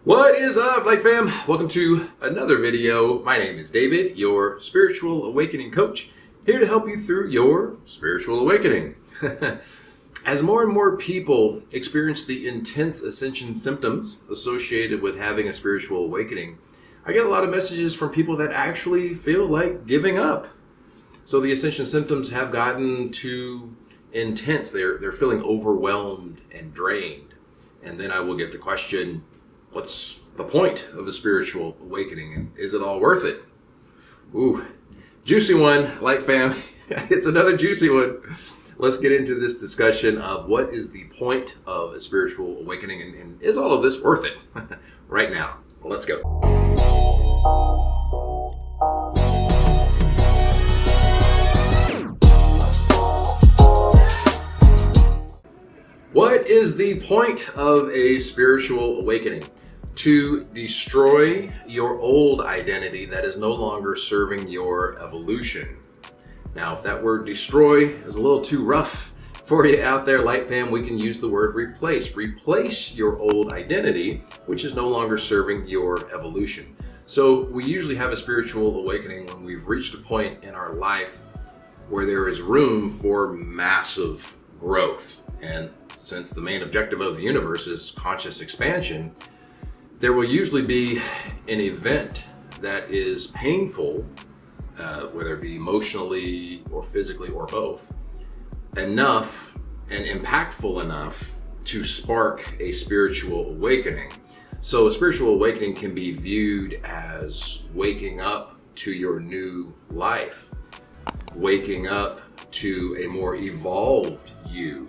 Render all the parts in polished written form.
What is up, Light Fam? Welcome to another video. My name is David, your spiritual awakening coach, here to help you through your spiritual awakening. As more and more people experience the intense ascension symptoms associated with having a spiritual awakening, I get a lot of messages from people that actually feel like giving up. So the ascension symptoms have gotten too intense. They're feeling overwhelmed and drained. And then I will get the question, what's the point of a spiritual awakening, and is it all worth it? Ooh, juicy one, Light Fam. It's another juicy one. Let's get into this discussion of what is the point of a spiritual awakening, and is all of this worth it? Right now, let's go. What is the point of a spiritual awakening? To destroy your old identity that is no longer serving your evolution. Now, if that word destroy is a little too rough for you out there, Light Fam, we can use the word replace. Replace your old identity, which is no longer serving your evolution. So we usually have a spiritual awakening when we've reached a point in our life where there is room for massive growth. And since the main objective of the universe is conscious expansion, there will usually be an event that is painful, whether it be emotionally or physically or both, enough and impactful enough to spark a spiritual awakening. So a spiritual awakening can be viewed as waking up to your new life, waking up to a more evolved you,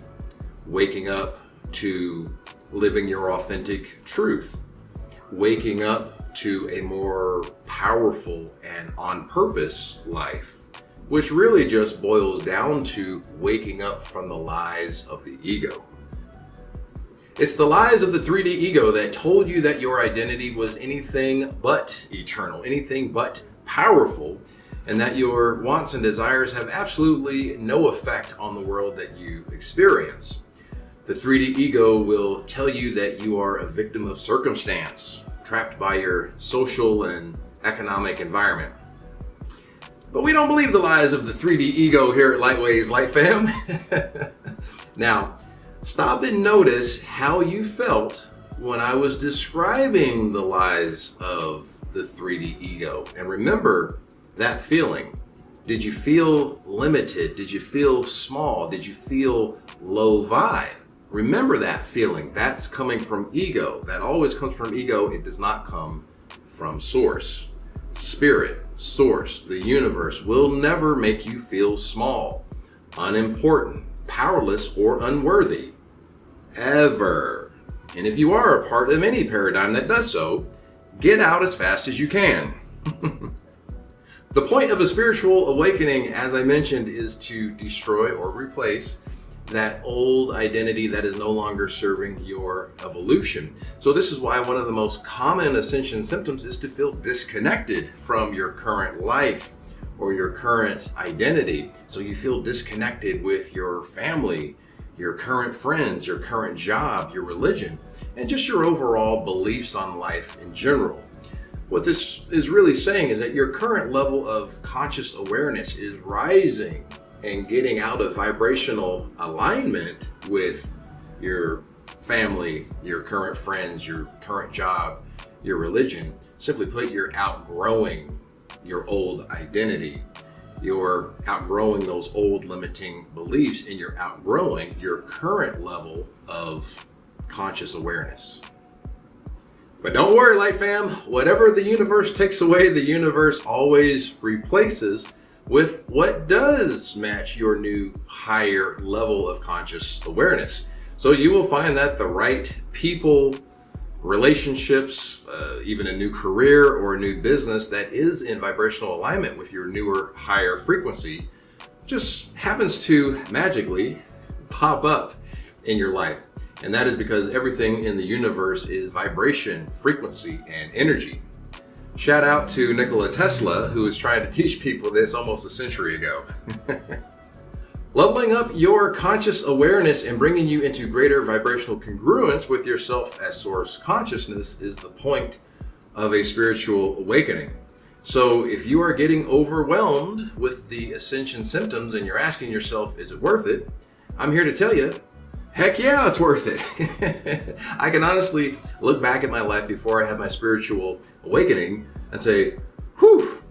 waking up to living your authentic truth, waking up to a more powerful and on purpose life, which really just boils down to waking up from the lies of the ego. It's the lies of the 3D ego that told you that your identity was anything but eternal, anything but powerful, and that your wants and desires have absolutely no effect on the world that you experience. The 3D ego will tell you that you are a victim of circumstance, trapped by your social and economic environment. But we don't believe the lies of the 3D ego here at Lightways, Light Fam. Now, stop and notice how you felt when I was describing the lies of the 3D ego. And remember that feeling. Did you feel limited? Did you feel small? Did you feel low vibe? Remember that feeling. That's coming from ego. That always comes from ego. It does not come from source. Spirit, source, the universe will never make you feel small, unimportant, powerless, or unworthy. Ever. And if you are a part of any paradigm that does so, get out as fast as you can. The point of a spiritual awakening, as I mentioned, is to destroy or replace that old identity that is no longer serving your evolution. So this is why one of the most common ascension symptoms is to feel disconnected from your current life or your current identity. So you feel disconnected with your family, your current friends, your current job, your religion, and just your overall beliefs on life in general. What this is really saying is that your current level of conscious awareness is rising and getting out of vibrational alignment with your family, your current friends, your current job, your religion. Simply put, you're outgrowing your old identity. You're outgrowing those old limiting beliefs, and you're outgrowing your current level of conscious awareness. But don't worry, Light Fam, whatever the universe takes away, the universe always replaces with what does match your new higher level of conscious awareness. So you will find that the right people, relationships, even a new career or a new business that is in vibrational alignment with your newer, higher frequency just happens to magically pop up in your life. And that is because everything in the universe is vibration, frequency, and energy. Shout out to Nikola Tesla, who was trying to teach people this almost a century ago. Leveling up your conscious awareness and bringing you into greater vibrational congruence with yourself as source consciousness is the point of a spiritual awakening. So if you are getting overwhelmed with the ascension symptoms and you're asking yourself, is it worth it? I'm here to tell you, heck yeah, it's worth it. I can honestly look back at my life before I had my spiritual awakening and say, whew,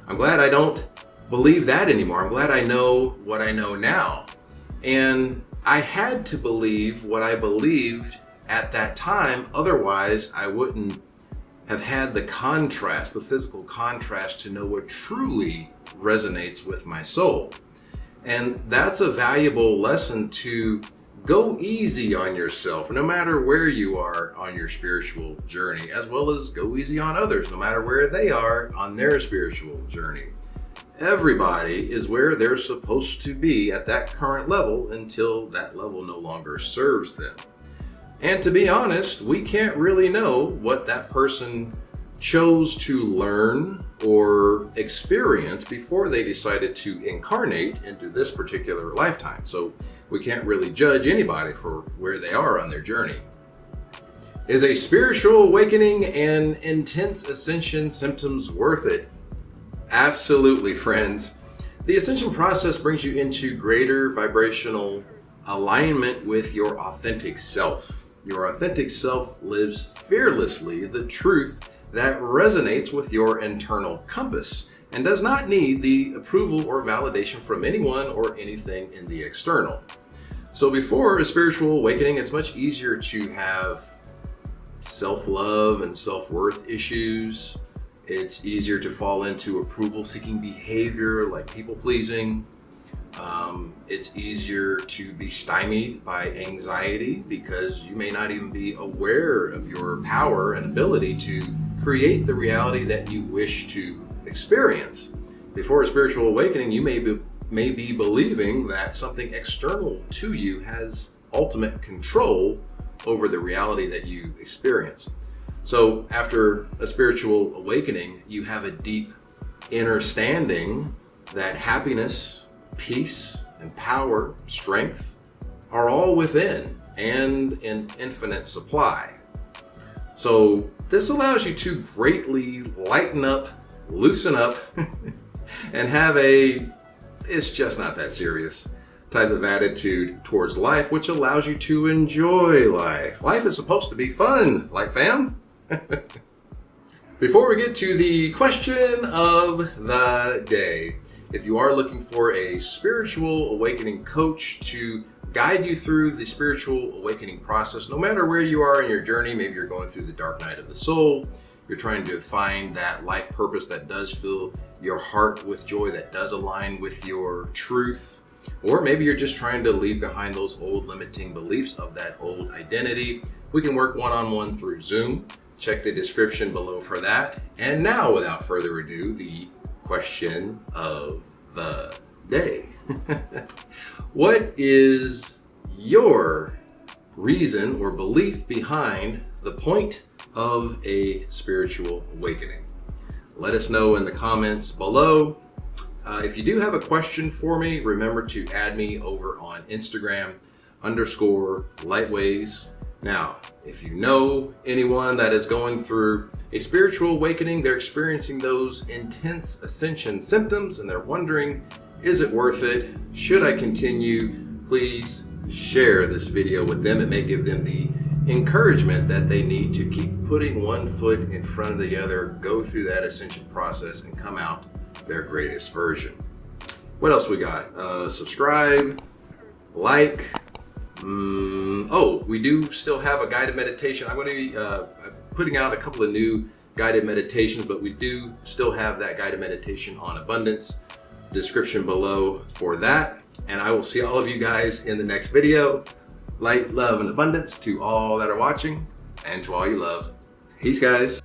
I'm glad I don't believe that anymore. I'm glad I know what I know now. And I had to believe what I believed at that time. Otherwise, I wouldn't have had the contrast, the physical contrast, to know what truly resonates with my soul. And that's a valuable lesson, to go easy on yourself, no matter where you are on your spiritual journey, as well as go easy on others, no matter where they are on their spiritual journey. Everybody is where they're supposed to be at that current level until that level no longer serves them. And to be honest, we can't really know what that person chose to learn or experience before they decided to incarnate into this particular lifetime. So we can't really judge anybody for where they are on their journey. Is a spiritual awakening and intense ascension symptoms worth it? Absolutely, friends. The ascension process brings you into greater vibrational alignment with your authentic self. Your authentic self lives fearlessly the truth that resonates with your internal compass and does not need the approval or validation from anyone or anything in the external. So before a spiritual awakening, it's much easier to have self-love and self-worth issues. It's easier to fall into approval-seeking behavior like people-pleasing. It's easier to be stymied by anxiety because you may not even be aware of your power and ability to create the reality that you wish to experience. Before a spiritual awakening, you may be believing that something external to you has ultimate control over the reality that you experience. So after a spiritual awakening, you have a deep understanding that happiness, peace, and power, strength are all within and in infinite supply. So this allows you to greatly lighten up, loosen up, and have it's just not that serious type of attitude towards life, which allows you to enjoy life. Life is supposed to be fun, like fam. Before we get to the question of the day, if you are looking for a spiritual awakening coach to guide you through the spiritual awakening process, no matter where you are in your journey, maybe you're going through the dark night of the soul, you're trying to find that life purpose that does fill your heart with joy, that does align with your truth, or maybe you're just trying to leave behind those old limiting beliefs of that old identity, we can work one-on-one through Zoom. Check the description below for that. And now, without further ado, the question of the day. What is your reason or belief behind the point of a spiritual awakening? Let us know in the comments below. If you do have a question for me, remember to add me over on Instagram _lightways. Now, if you know anyone that is going through a spiritual awakening, they're experiencing those intense ascension symptoms and they're wondering, is it worth it? Should I continue? Please share this video with them. It may give them the encouragement that they need to keep putting one foot in front of the other, go through that ascension process and come out their greatest version. What else we got? Subscribe, like. We do still have a guided meditation. I'm going to be putting out a couple of new guided meditations, but we do still have that guided meditation on abundance. Description below for that. And I will see all of you guys in the next video. Light, love, and abundance to all that are watching and to all you love. Peace, guys.